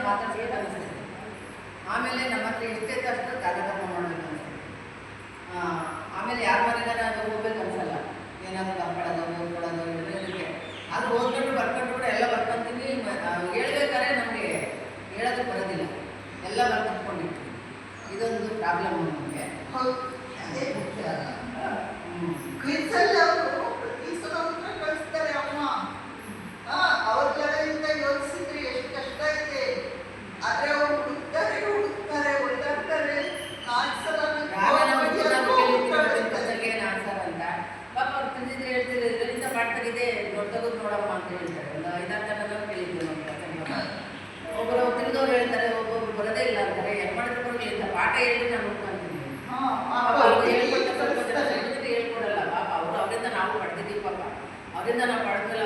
ಮಾತಾಡ್ಸ್ಬೇಕು ಅನಿಸ್ತದೆ. ಆಮೇಲೆ ನಮ್ಮ ಹತ್ರ ಎಷ್ಟೈತೆ ಅಷ್ಟು ಕಾರ್ಯಕ್ರಮ ಮಾಡಬೇಕು ಅನಿಸ್ತದೆ. ಆಮೇಲೆ ಯಾರ ಮನೆಗಾರ ಅದು ಹೋಗ್ಬೇಕು ಅನ್ಸಲ್ಲ. ಏನಾದರೂ ಬರ್ಕೊಳ್ಳೋದು ಓದ್ಕೊಳ್ಳೋದು ಇದಕ್ಕೆ ಅದು ಓದ್ಕೊಂಡು ಬರ್ಕೊಂಡು ಕೂಡ ಎಲ್ಲ ಬರ್ಕೊಂತೀನಿ. ಹೇಳ್ಬೇಕಾದ್ರೆ ನಮಗೆ ಹೇಳೋದು ಬರೋದಿಲ್ಲ, ಎಲ್ಲ ಬರ್ಕೊಂಡ್ಕೊಂಡಿರ್ತೀವಿ. ಇದೊಂದು ಪ್ರಾಬ್ಲಮ್ ನಮಗೆ. ಅದೇ ಮುಖ್ಯ. ಕ್ವಿಝಲ್ಲಿ ಅವರು ಪ್ರತಿ ಸಲ ಉತ್ತರ ಕಳಿಸ್ತಾರೆ. ಅಮ್ಮ ಅವ್ರ ಕಡೆಯಿಂದ ಯೋಚಿಸಿದ್ರೆ ಎಷ್ಟು ಕಷ್ಟ ಇದೆ. ಆದ್ರೆ ಅವ್ರು ಹುಡುಕ್ತಾರೆ ಒದ್ದಾಡ್ತಾರೆ. ಆನ್ಸರ್ ಅಂತ ಪಾಪ ಅವ್ರು ತಿಂದಿದ್ರೆ ಹೇಳ್ತಿದ್ರೆ ಇದರಿಂದ ಪಾಠ ತೆಗಿದೆ ದೊಡ್ಡದು ನೋಡಮ್ಮ ಅಂತ ಹೇಳ್ತಾರೆ. ಒಂದು 5-6 ಜನ ಕೇಳಿದ್ವಿ ನಾವು. ಒಬ್ಬರು ತಿಂದವ್ರು ಹೇಳ್ತಾರೆ, ಒಬ್ಬೊಬ್ರು ಬರೋದೇ ಇಲ್ಲ ಅಂತಾರೆ. ಏನು ಮಾಡಿದ್ರು ಬರಲಿ ಇಂಥ ಪಾಠ ಹೇಳಿ ನಾವು ನೋಡ್ಕೊಂತೀವಿ. ಹೇಳ್ಕೊಟ್ಟ ಸ್ವಲ್ಪ ಜನ ಹೇಳ್ಕೊಡಲ್ಲ ಪಾಪ. ಅವರಿಂದ ನಾವು ಪಡೆದಿದ್ದೀವಿ ಪಾಪ. ಅವರಿಂದ ನಾವು ಪಡೆದ್ಮೇಲೆ